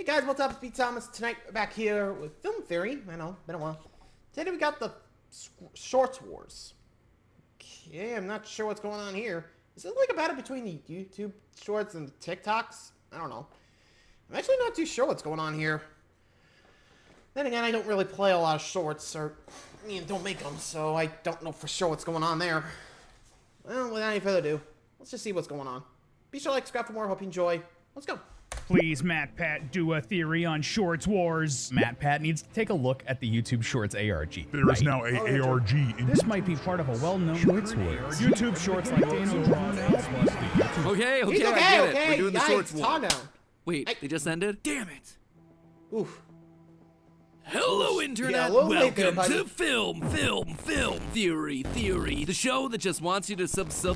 guys, what's up? It's Pete Thomas. Tonight, we're back here with Film Theory. I know, been a while. Today we got the Shorts Wars. Okay, I'm not sure what's going on here. Is it like a battle between the YouTube Shorts and the TikToks? I don't know. I'm actually not too sure what's going on here. Then again, I don't really play a lot of Shorts, or don't make them, so I don't know for sure what's going on there. Well, without any further ado, let's just see what's going on. Be sure to like, subscribe for more. Hope you enjoy. Let's go. Please, MatPat, do a theory on Shorts Wars. MatPat needs to take a look at the YouTube Shorts ARG. There is now a ARG in This might be part of a well-known Shorts Wars. YouTube Shorts like Daniel Draws. Okay, He's I get it. We're doing the Shorts Calm War. down. Wait, they just ended? Damn it. Oof. Hello, Yeah, Internet. a little late there, Welcome to buddy. Film Theory, the show that just wants you to subscribe.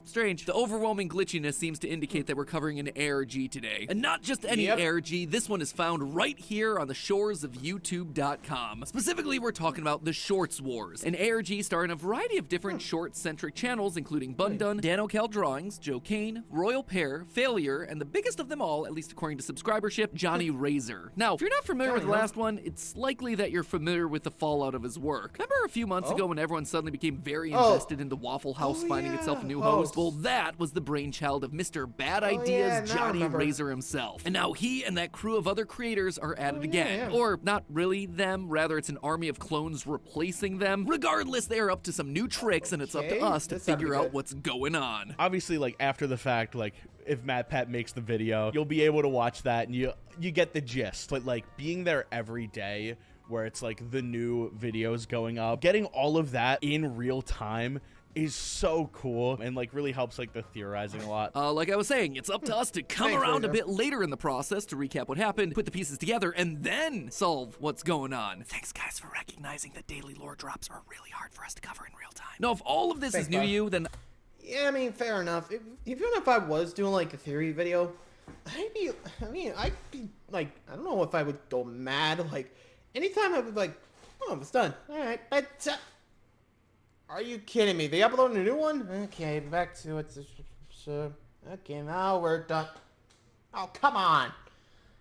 Strange. The overwhelming glitchiness seems to indicate that we're covering an ARG today. And not just any ARG, this one is found right here on the shores of YouTube.com. Specifically, we're talking about the Shorts Wars, an ARG starring a variety of different short-centric channels, including Bundun, Danocal Drawings, Joe Kane, Royal Pear, Failure, and the biggest of them all, at least according to subscribership, Johnny Razor. Now, if you're not familiar with the last one, it's likely that you're familiar with the fallout of his work. Remember a few months ago when everyone suddenly became very invested in the Waffle House finding itself a new host? Well, that was the brainchild of Mr. Bad Ideas, Johnny Razor himself. And now he and that crew of other creators are at it again. Or not really them, rather it's an army of clones replacing them. Regardless, they are up to some new tricks, and it's up to us to figure out what's going on. Obviously, like, after the fact, like, if MatPat makes the video, you'll be able to watch that and you get the gist. But like being there every day where it's like the new videos going up, getting all of that in real time is so cool and like really helps like the theorizing a lot. Like I was saying, it's up to us to come around a bit later in the process to recap what happened, put the pieces together, and then solve what's going on. Thanks guys for recognizing that daily lore drops are really hard for us to cover in real time. Now, if all of this is new to you, then Yeah, I mean, fair enough. Even if I was doing like a theory video, I'd be like, I don't know if I would go mad. Like, anytime I would be like, oh, it's done. All right, but are you kidding me? They uploaded a new one? Okay, back to it. Okay, now we're done. Oh, come on.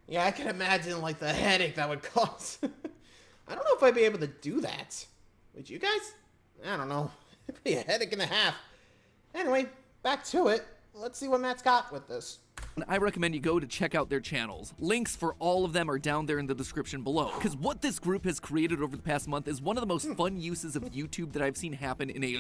Yeah, I can imagine like the headache that would cause. I don't know if I'd be able to do that. Would you guys? I don't know. It'd be a headache and a half. Anyway, back to it. Let's see what Matt's got with this. I recommend you go to check out their channels. Links for all of them are down there in the description below. Because what this group has created over the past month is one of the most fun uses of YouTube that I've seen happen in a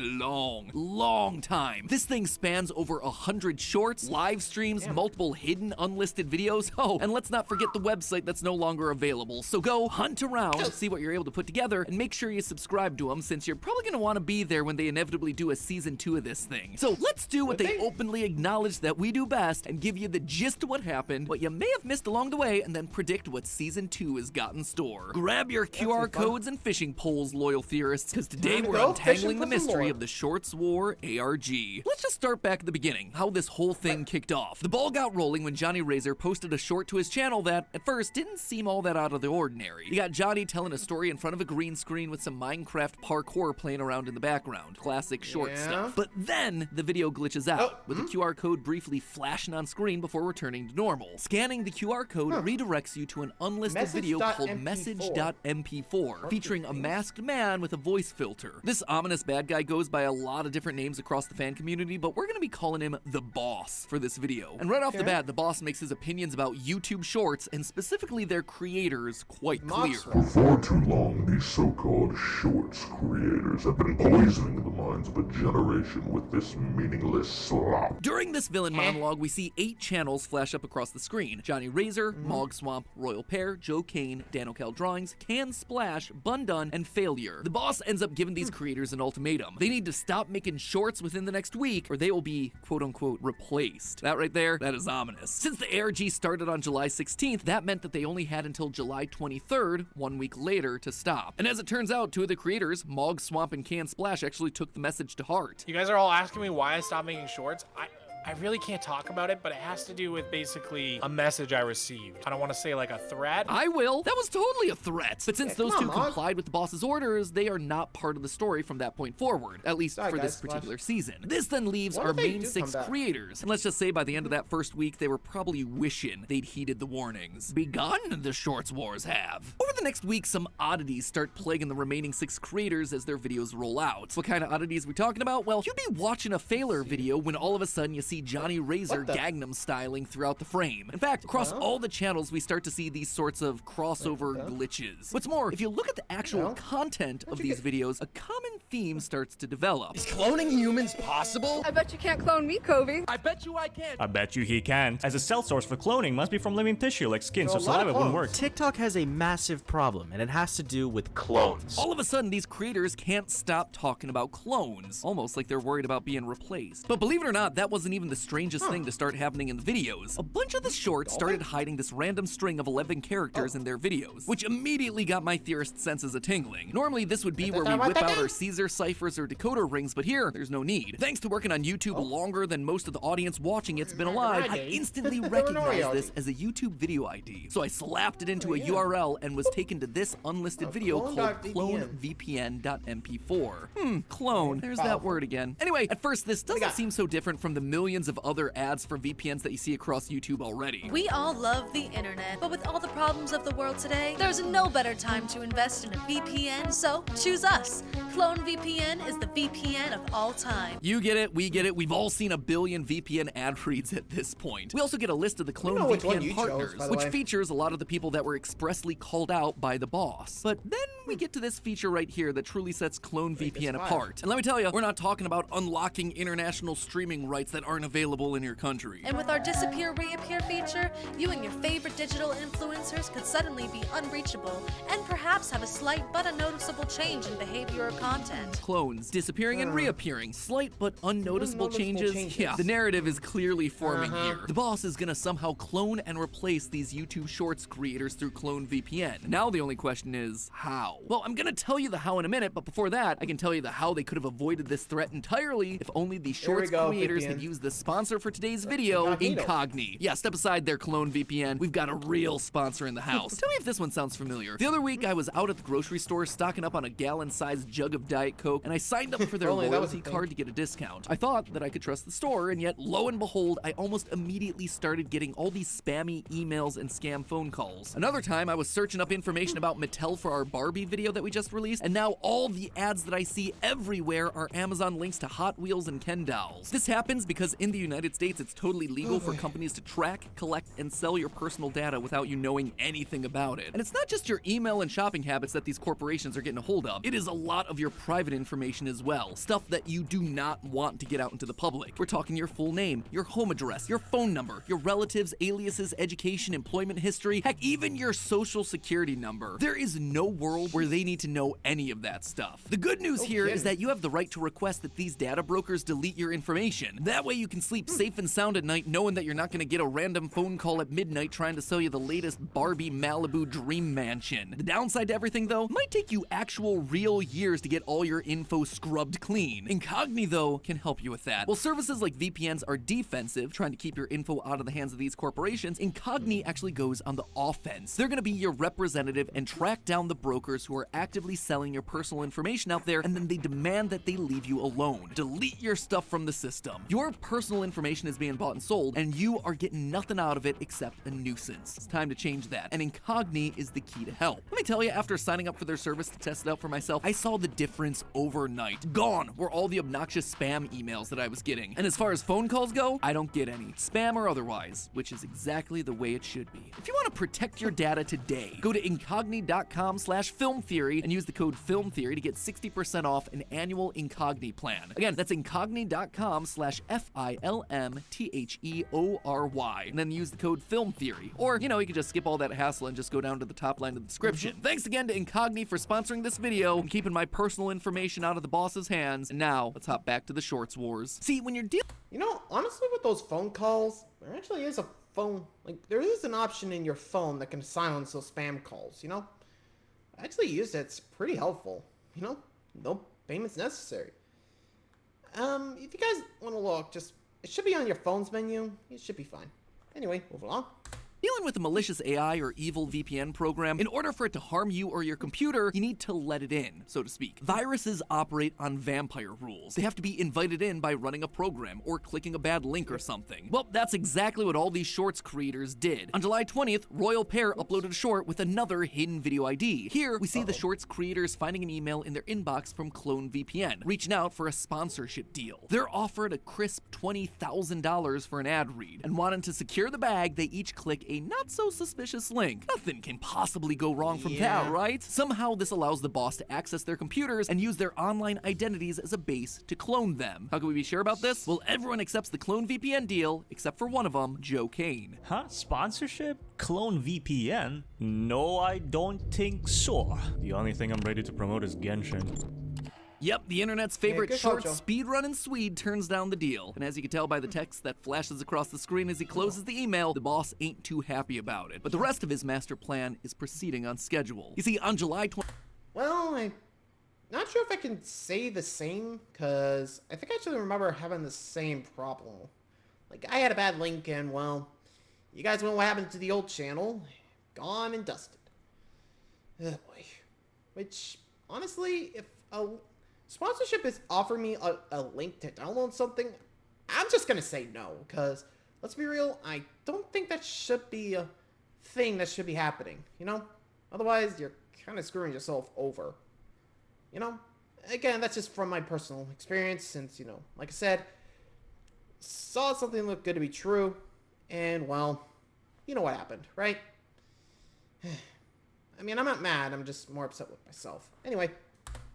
long time. This thing spans over 100 shorts, live streams, multiple hidden unlisted videos. Oh, and let's not forget the website that's no longer available. So go hunt around, see what you're able to put together, and make sure you subscribe to them since you're probably going to want to be there when they inevitably do a season 2 of this thing. So let's do what they openly acknowledge that we do best and give you the gist of what happened, what you may have missed along the way, and then predict what season 2 has got in store. Grab your QR codes and fishing poles, loyal theorists, because today we're untangling the mystery of the Shorts War ARG. Let's just start back at the beginning, how this whole thing kicked off. The ball got rolling when Johnny Razor posted a short to his channel that, at first, didn't seem all that out of the ordinary. You got Johnny telling a story in front of a green screen with some Minecraft parkour playing around in the background. Classic short stuff. But then, the video glitches out, with the QR code briefly flashing on screen before returning to normal. Scanning the QR code redirects you to an unlisted video called Message.mp4, featuring a masked man with a voice filter. This ominous bad guy goes by a lot of different names across the fan community, but we're gonna be calling him the Boss for this video. And right off the bat, the Boss makes his opinions about YouTube Shorts, and specifically their creators, quite clear. For far too long, these so-called Shorts creators have been poisoning the minds of a generation with this meaningless slop. During this villain monologue, we see 8 channels flash up across the screen. Johnny Razor, Mog Swamp, Royal Pear, Joe Kane, Danocal Drawings, Can Splash, Bundun, and Failure. The Boss ends up giving these creators an ultimatum. They need to stop making shorts within the next week, or they will be, quote-unquote, replaced. That right there, that is ominous. Since the ARG started on July 16th, that meant that they only had until July 23rd, 1 week later, to stop. And as it turns out, 2 of the creators, Mog Swamp and Can Splash, actually took the message to heart. You guys are all asking me why I stopped making shorts. I really can't talk about it, but it has to do with basically a message I received. I don't want to say like a threat. I will. That was totally a threat. But since those two Mog. complied with the boss's orders, they are not part of the story from that point forward, at least Sorry, for this guys, particular season. This then leaves What our if they main do 6 come back? creators. And let's just say by the end of that first week, they were probably wishing they'd heeded the warnings. Begun, the Shorts Wars have. Over the next week, some oddities start plaguing the remaining 6 creators as their videos roll out. What kind of oddities are we talking about? Well, you'd be watching a Failer video when all of a sudden you see Johnny Razor What the- Gangnam styling throughout the frame. In fact, across all the channels, we start to see these sorts of crossover glitches. What's more, if you look at the actual Yeah. content of these videos, a common theme starts to develop. Is cloning humans possible? I bet you can't clone me, Kobe. I bet you I can. I bet you he can, as a cell source for cloning must be from living tissue like skin, so There are a lot of saliva wouldn't clones. work. TikTok has a massive problem, and it has to do with clones. All of a sudden, these creators can't stop talking about clones, almost like they're worried about being replaced. But believe it or not, that wasn't even the strangest thing to start happening in the videos. A bunch of the shorts started hiding this random string of 11 characters in their videos, which immediately got my theorist senses a tingling. Normally, this would be where we whip out our Caesar ciphers or decoder rings, but here, there's no need. Thanks to working on YouTube longer than most of the audience watching it's been alive, I instantly recognized this as a YouTube video ID. So I slapped it into a URL and was taken to this unlisted video called clonevpn.mp4. Clone. There's that word again. Anyway, at first, this doesn't seem so different from the millions of other ads for VPNs that you see across YouTube already. We all love the internet, but with all the problems of the world today, there's no better time to invest in a VPN, so choose us. Clone VPN is the VPN of all time. You get it, we get it, we've all seen a billion VPN ad reads at this point. We also get a list of the Clone know which one you VPN chose, partners, by the which way. features a lot of the people that were expressly called out by the boss. But then we get to this feature right here that truly sets Clone VPN apart. And let me tell you, we're not talking about unlocking international streaming rights that aren't available in your country. And with our disappear reappear feature, you and your favorite digital influencers could suddenly be unreachable and perhaps have a slight but unnoticeable change in behavior or content. Clones disappearing and reappearing, slight but unnoticeable changes. Yeah, the narrative is clearly forming here. The boss is gonna somehow clone and replace these YouTube Shorts creators through Clone VPN. Now the only question is, how? Well, I'm gonna tell you the how in a minute, but before that, I can tell you the how they could have avoided this threat entirely if only the Shorts go, creators VPN. had used the sponsor for today's video, Incogni. Yeah, step aside their Clone VPN. We've got a real sponsor in the house. Tell me if this one sounds familiar. The other week, I was out at the grocery store stocking up on a gallon-sized jug of Diet Coke, and I signed up for their Only that was a loyalty thing. card to get a discount. I thought that I could trust the store, and yet, lo and behold, I almost immediately started getting all these spammy emails and scam phone calls. Another time, I was searching up information about Mattel for our Barbie video that we just released, and now all the ads that I see everywhere are Amazon links to Hot Wheels and Ken dolls. This happens because in the United States, it's totally legal for companies to track, collect, and sell your personal data without you knowing anything about it. And it's not just your email and shopping habits that these corporations are getting a hold of. It is a lot of your private information as well. Stuff that you do not want to get out into the public. We're talking your full name, your home address, your phone number, your relatives, aliases, education, employment history, heck, even your social security number. There is no world where they need to know any of that stuff. The good news here is that you have the right to request that these data brokers delete your information. That way you can sleep safe and sound at night knowing that you're not going to get a random phone call at midnight trying to sell you the latest Barbie Malibu dream mansion. The downside to everything, though, might take you actual real years to get all your info scrubbed clean. Incogni, though, can help you with that. While services like VPNs are defensive, trying to keep your info out of the hands of these corporations, Incogni actually goes on the offense. They're going to be your representative and track down the brokers who are actively selling your personal information out there, and then they demand that they leave you alone. Delete your stuff from the system. Your personal information is being bought and sold, and you are getting nothing out of it except a nuisance. It's time to change that, and Incogni is the key to help. Let me tell you, after signing up for their service to test it out for myself, I saw the difference overnight. Gone were all the obnoxious spam emails that I was getting. And as far as phone calls go, I don't get any, spam or otherwise, which is exactly the way it should be. If you want to protect your data today, go to incogni.com/filmtheory and use the code filmtheory to get 60% off an annual Incogni plan. Again, that's incogni.com/filmtheory, and then use the code filmtheory. Or, you can just skip all that hassle and just go down to the top line of the description. Thanks again to Incogni for sponsoring this video and keeping my personal information out of the boss's hands. And now, let's hop back to the Shorts Wars. See, when you're dealing Honestly, with those phone calls, there actually is a phone, there is an option in your phone that can silence those spam calls, I actually used it. It's pretty helpful, no payments necessary. If you guys want to look, just It should be on your phone's menu. It should be fine. Anyway, move along. Dealing with a malicious AI or evil VPN program, in order for it to harm you or your computer, you need to let it in, so to speak. Viruses operate on vampire rules. They have to be invited in by running a program or clicking a bad link or something. Well, that's exactly what all these shorts creators did. On July 20th, Royal Pear uploaded a short with another hidden video ID. Here, we see the shorts creators finding an email in their inbox from Clone VPN, reaching out for a sponsorship deal. They're offered a crisp $20,000 for an ad read, and wanting to secure the bag, they each click a not-so-suspicious link. Nothing can possibly go wrong from that, right? Somehow this allows the boss to access their computers and use their online identities as a base to clone them. How can we be sure about this? Well, everyone accepts the Clone VPN deal, except for one of them, Joe Kane. Huh? Sponsorship? Clone VPN? No, I don't think so. The only thing I'm ready to promote is Genshin. Yep, the internet's favorite good short call, Joe. speedrunning Swede turns down the deal. And as you can tell by the text that flashes across the screen as he closes the email, the boss ain't too happy about it. But the rest of his master plan is proceeding on schedule. You see, on July 20th, Well, I'm not sure if I can say the same, because I think I actually remember having the same problem. Like, I had a bad link, and, well, you guys know what happened to the old channel. Gone and dusted. Oh, boy. Which, honestly, if a sponsorship is offering me a link to download something, I'm just gonna say no, because, let's be real, I don't think that should be a thing that should be happening, you know? Otherwise, you're kind of screwing yourself over, you know? Again, that's just from my personal experience, since, you know, like I said, saw something look good to be true, and, well, you know what happened, right? I mean, I'm not mad, I'm just more upset with myself. Anyway.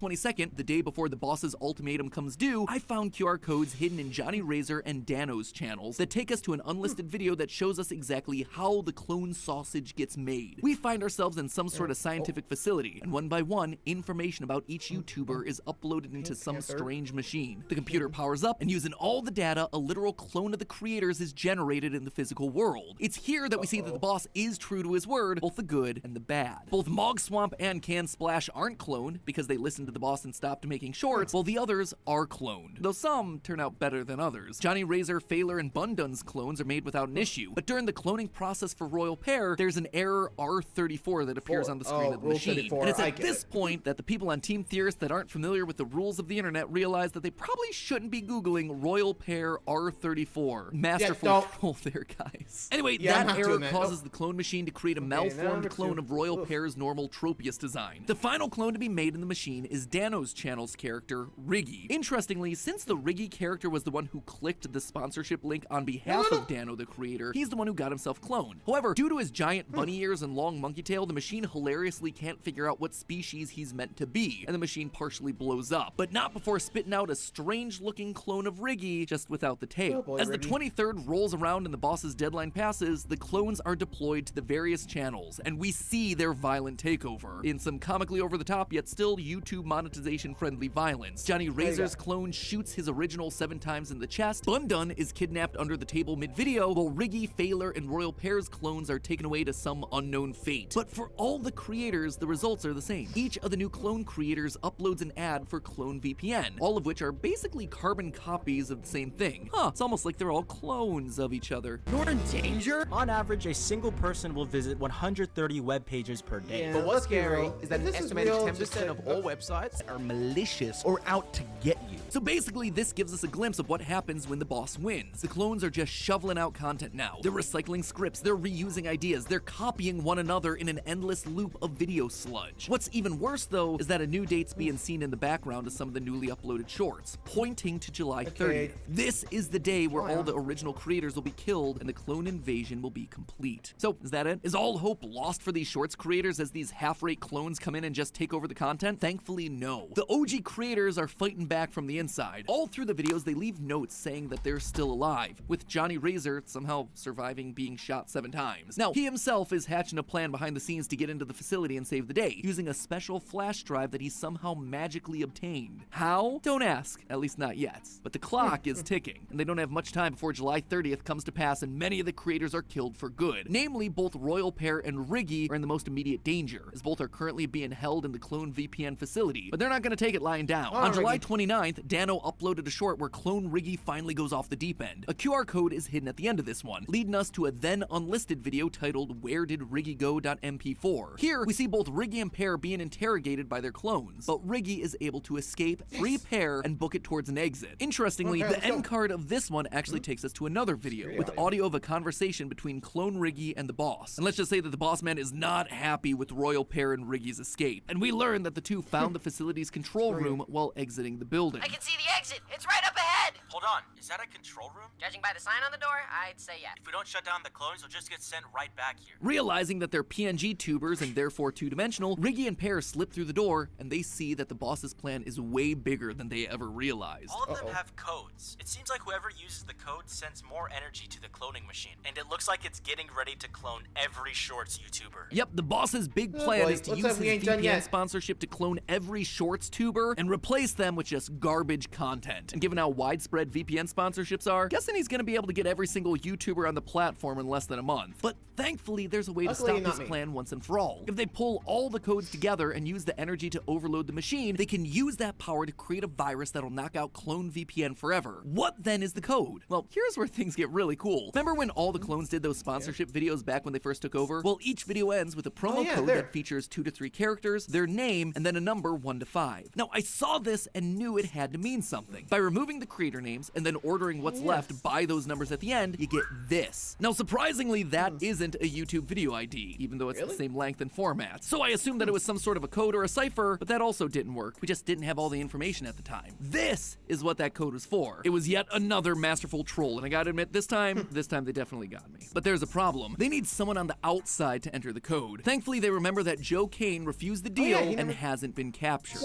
22nd, the day before the boss's ultimatum comes due, I found QR codes hidden in Johnny Razor and Dano's channels that take us to an unlisted video that shows us exactly how the clone sausage gets made. We find ourselves in some sort of scientific facility, and one by one, information about each YouTuber is uploaded into some strange machine. The computer powers up, and using all the data, a literal clone of the creators is generated in the physical world. It's here that we see that the boss is true to his word, both the good and the bad. Both Mog Swamp and Can Splash aren't cloned because they listened to the boss and stopped making shorts, while the others are cloned, though some turn out better than others. Johnny Razor, Phaler, and Bundun's clones are made without an issue, but during the cloning process for Royal Pear, there's an error R34 that appears on the screen of the machine. 34, and it's at this point that the people on Team Theorist that aren't familiar with the rules of the internet realize that they probably shouldn't be Googling Royal Pear R34. Masterful troll there, guys. Anyway, that error causes the clone machine to create a malformed clone of Royal Pear's normal Tropius design. The final clone to be made in the machine is Dano's channel's character, Riggy. Interestingly, since the Riggy character was the one who clicked the sponsorship link on behalf of Dano the creator, he's the one who got himself cloned. However, due to his giant bunny ears and long monkey tail, the machine hilariously can't figure out what species he's meant to be, and the machine partially blows up, but not before spitting out a strange-looking clone of Riggy, just without the tail. As the 23rd rolls around and the boss's deadline passes, the clones are deployed to the various channels, and we see their violent takeover, in some comically over-the-top yet still YouTube monetization-friendly violence. Johnny Razor's clone shoots his original 7 times in the chest, Bundun is kidnapped under the table mid-video, while Riggy, Phaler, and Royal Pear's clones are taken away to some unknown fate. But for all the creators, the results are the same. Each of the new clone creators uploads an ad for Clone VPN, all of which are basically carbon copies of the same thing. It's almost like they're all clones of each other. You're in danger? On average, a single person will visit 130 web pages per day. Yeah, But what's let's be scary real. is that an This is estimated real, 10% just of all websites Are malicious or out to get you. So basically, this gives us a glimpse of what happens when the boss wins. The clones are just shoveling out content now. They're recycling scripts, they're reusing ideas, they're copying one another in an endless loop of video sludge. What's even worse, though, is that a new date's being seen in the background of some of the newly uploaded shorts, pointing to July 30th. This is the day where all the original creators will be killed and the clone invasion will be complete. So, is that it? Is all hope lost for these shorts creators as these half-rate clones come in and just take over the content? Thankfully, no. The OG creators are fighting back from the inside. All through the videos, they leave notes saying that they're still alive, with Johnny Razor somehow surviving being shot 7 times. Now, he himself is hatching a plan behind the scenes to get into the facility and save the day, using a special flash drive that he somehow magically obtained. How? Don't ask, at least not yet. But the clock is ticking, and they don't have much time before July 30th comes to pass and many of the creators are killed for good. Namely, both Royal Pear and Riggy are in the most immediate danger, as both are currently being held in the Clone VPN facility facility. But they're not gonna take it lying down. Oh, On July Riggy. 29th, Dano uploaded a short where Clone Riggy finally goes off the deep end. A QR code is hidden at the end of this one, leading us to a then unlisted video titled Where Did Riggy Go.mp4. Here, we see both Riggy and Pear being interrogated by their clones, but Riggy is able to escape, free Pear, and book it towards an exit. Interestingly, Okay, the let's go. end card of this one actually takes us to another video with audio of a conversation between Clone Riggy and the boss. And let's just say that the boss man is not happy with Royal Pear and Riggy's escape. And we learn that the two found the facility's control room while exiting the building. I can see the exit. It's right up ahead. Hold on, is that a control room? Judging by the sign on the door, I'd say yes. If we don't shut down the clones, they'll just get sent right back here. Realizing that they're PNG tubers and therefore two-dimensional, Riggy and Pear slip through the door and they see that the boss's plan is way bigger than they ever realized. All of them have codes. It seems like whoever uses the code sends more energy to the cloning machine, and it looks like it's getting ready to clone every Shorts YouTuber. Yep, the boss's big plan boy, is to looks use like we his ain't done VPN yet. sponsorship to clone every Shorts tuber and replace them with just garbage content. And given how widespread VPN sponsorships are, guessing he's gonna be able to get every single YouTuber on the platform in less than a month. But thankfully, there's a way Luckily, to stop not this me. plan once and for all. If they pull all the codes together and use the energy to overload the machine, they can use that power to create a virus that'll knock out Clone VPN forever. What then is the code? Well, here's where things get really cool. Remember when all the clones did those sponsorship videos back when they first took over? Well, each video ends with a promo code that features 2 to 3 characters, their name, and then a number 1 to 5. Now, I saw this and knew it had to mean something. By removing the creator names and then ordering what's left by those numbers at the end, you get this. Now, surprisingly, that isn't a YouTube video ID, even though it's the same length and format. So I assumed that it was some sort of a code or a cipher, but that also didn't work. We just didn't have all the information at the time. This is what that code was for. It was yet another masterful troll, and I gotta admit, this time they definitely got me. But there's a problem. They need someone on the outside to enter the code. Thankfully, they remember that Joe Kane refused the deal and hasn't been captured.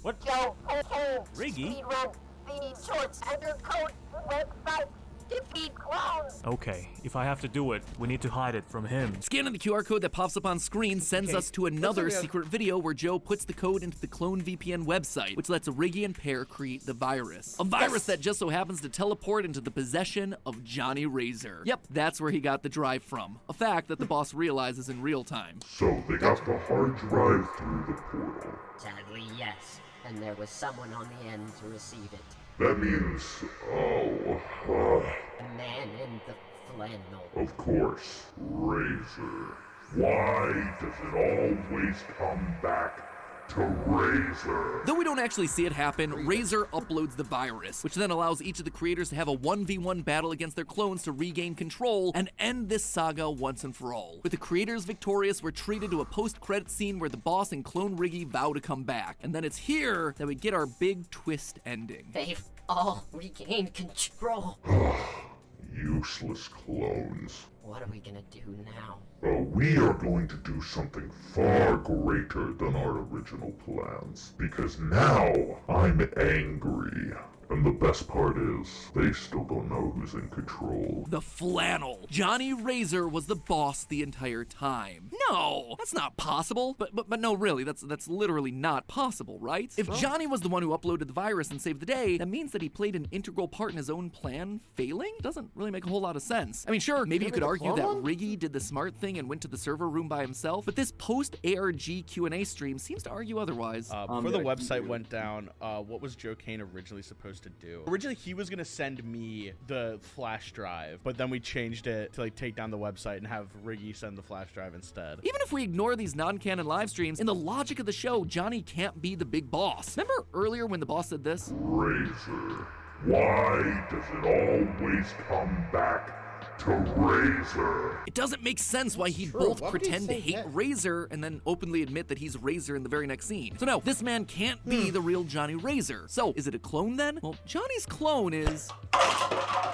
What? Joe, Riggy? Speedrun, the Shorts enter code website. Defeat clones. Okay, if I have to do it, we need to hide it from him. Scanning the QR code that pops up on screen sends us to another secret video where Joe puts the code into the Clone VPN website, which lets Riggy and Pear create the virus. A virus that just so happens to teleport into the possession of Johnny Razor. Yep, that's where he got the drive from. A fact that the boss realizes in real time. So they got the hard drive through the portal. Sadly, yes. And there was someone on the end to receive it. That means, A man in the flannel. of course, Razor. Why does it always come back to Razor? Though we don't actually see it happen, Razor uploads the virus, which then allows each of the creators to have a 1v1 battle against their clones to regain control and end this saga once and for all. With the creators victorious, we're treated to a post-credit scene where the boss and Clone Riggy vow to come back. And then it's here that we get our big twist ending. They've all regained control. Useless clones. What are we gonna do now? We are going to do something far greater than our original plans. Because now I'm angry. And the best part is, they still don't know who's in control. The flannel. Johnny Razor was the boss the entire time. No, that's not possible. But no, really, that's literally not possible, right? If Johnny was the one who uploaded the virus and saved the day, that means that he played an integral part in his own plan failing? Doesn't really make a whole lot of sense. I mean, sure, maybe you could argue that Riggy did the smart thing and went to the server room by himself, but this post-ARG Q&A stream seems to argue otherwise. Before the website went down, what was Joe Kane originally supposed to do? Originally, he was gonna send me the flash drive, but then we changed it to like take down the website and have Riggy send the flash drive instead. Even if we ignore these non-canon live streams, in the logic of the show, Johnny can't be the big boss. Remember earlier when the boss said this? Razor. Why does it always come back to Razor? It doesn't make sense why he'd both pretend to hate Razor and then openly admit that he's Razor in the very next scene. So no, this man can't be the real Johnny Razor. So is it a clone then? Well, Johnny's clone is...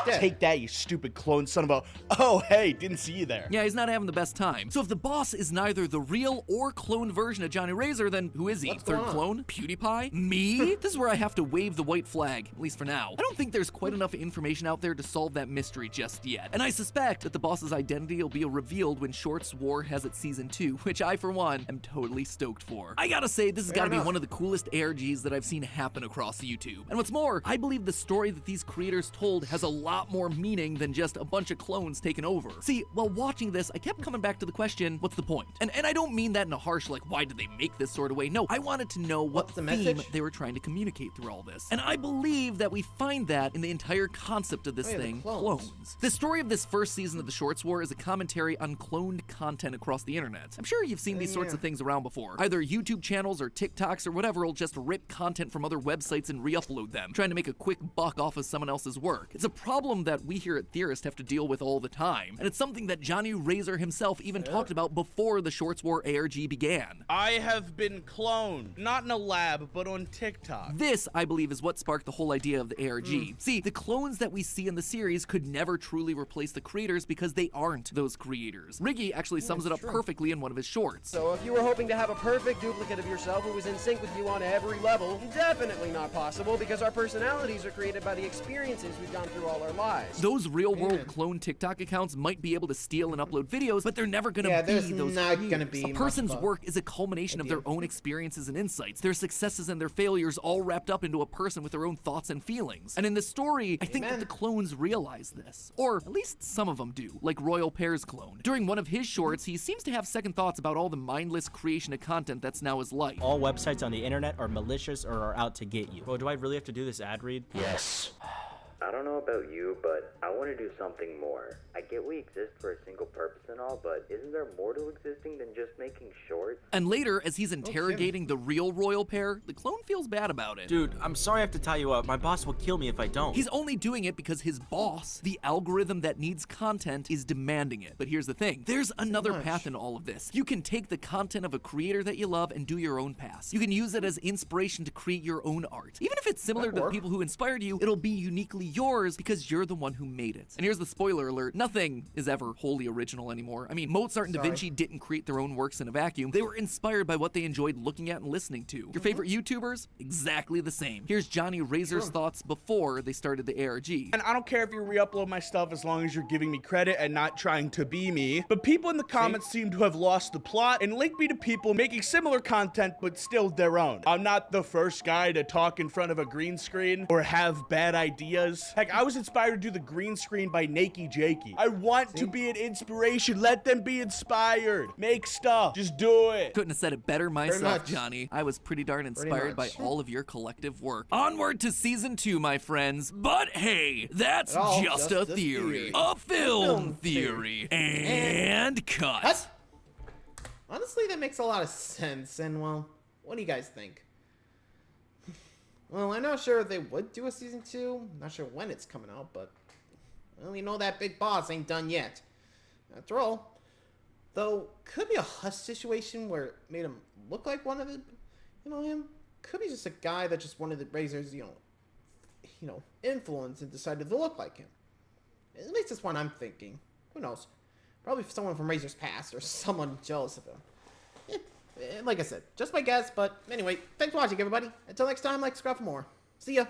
Take that, you stupid clone son of a... Oh, hey, didn't see you there. Yeah, he's not having the best time. So if the boss is neither the real or clone version of Johnny Razor, then who is he? Third clone? PewDiePie? Me? This is where I have to wave the white flag, at least for now. I don't think there's quite enough information out there to solve that mystery just yet. And I I suspect that the boss's identity will be revealed when Shorts War has its season 2, which I, for one, am totally stoked for. I gotta say, this has gotta be one of the coolest ARGs that I've seen happen across YouTube. And what's more, I believe the story that these creators told has a lot more meaning than just a bunch of clones taken over. See, while watching this, I kept coming back to the question, what's the point? And I don't mean that in a harsh, like, why did they make this sort of way? No, I wanted to know what theme they were trying to communicate through all this. And I believe that we find that in the entire concept of this thing, clones. The story of this first season of the Shorts War is a commentary on cloned content across the internet. I'm sure you've seen these sorts of things around before. Either YouTube channels or TikToks or whatever will just rip content from other websites and re-upload them, trying to make a quick buck off of someone else's work. It's a problem that we here at Theorist have to deal with all the time, and it's something that Johnny Razor himself even talked about before the Shorts War ARG began. I have been cloned, not in a lab, but on TikTok. This, I believe, is what sparked the whole idea of the ARG. See, the clones that we see in the series could never truly replace the creators because they aren't those creators. Riggy actually sums it up perfectly in one of his shorts. So if you were hoping to have a perfect duplicate of yourself who was in sync with you on every level, definitely not possible because our personalities are created by the experiences we've gone through all our lives. Those real-world clone TikTok accounts might be able to steal and upload videos, but they're never gonna be those creators. A person's work is a culmination of their own experiences and insights, their successes and their failures all wrapped up into a person with their own thoughts and feelings. And in this story, I think that the clones realize this. Or at least some of them do, like Royal Pear's clone. During one of his shorts, he seems to have second thoughts about all the mindless creation of content that's now his life. All websites on the internet are malicious or are out to get you. Well, do I really have to do this ad read? Yes. I don't know about you, but I want to do something more. I get we exist for a single purpose and all, but isn't there more to existing than just making shorts? And later, as he's interrogating the real Royal Pear, the clone feels bad about it. Dude, I'm sorry I have to tie you up. My boss will kill me if I don't. He's only doing it because his boss, the algorithm that needs content, is demanding it. But here's the thing. There's another path in all of this. You can take the content of a creator that you love and do your own path. You can use it as inspiration to create your own art. Even if it's similar to the people who inspired you, it'll be uniquely yours because you're the one who made it. And here's the spoiler alert. Nothing is ever wholly original anymore. I mean, Mozart and Da Vinci didn't create their own works in a vacuum. They were inspired by what they enjoyed looking at and listening to. Your favorite YouTubers? Exactly the same. Here's Johnny Razor's thoughts before they started the ARG. And I don't care if you re-upload my stuff as long as you're giving me credit and not trying to be me. But people in the comments seem to have lost the plot and link me to people making similar content but still their own. I'm not the first guy to talk in front of a green screen or have bad ideas. Heck, I was inspired to do the green screen by Nakey Jakey. I want to be an inspiration. Let them be inspired. Make stuff. Just do it. Couldn't have said it better myself, Johnny. I was pretty darn inspired by all of your collective work. Onward to season 2, my friends. But hey, that's just a theory. A film theory. And cut. Honestly, that makes a lot of sense. And well, what do you guys think? Well, I'm not sure if they would do a season 2. Not sure when it's coming out, but well, you know that big boss ain't done yet. After all, though, could be a Hush situation where it made him look like one of the, him. Could be just a guy that just wanted the Razor's, influence and decided to look like him. At least that's what I'm thinking. Who knows? Probably someone from Razor's past or someone jealous of him. Like I said, just my guess, but anyway, thanks for watching, everybody. Until next time, like, subscribe for more. See ya.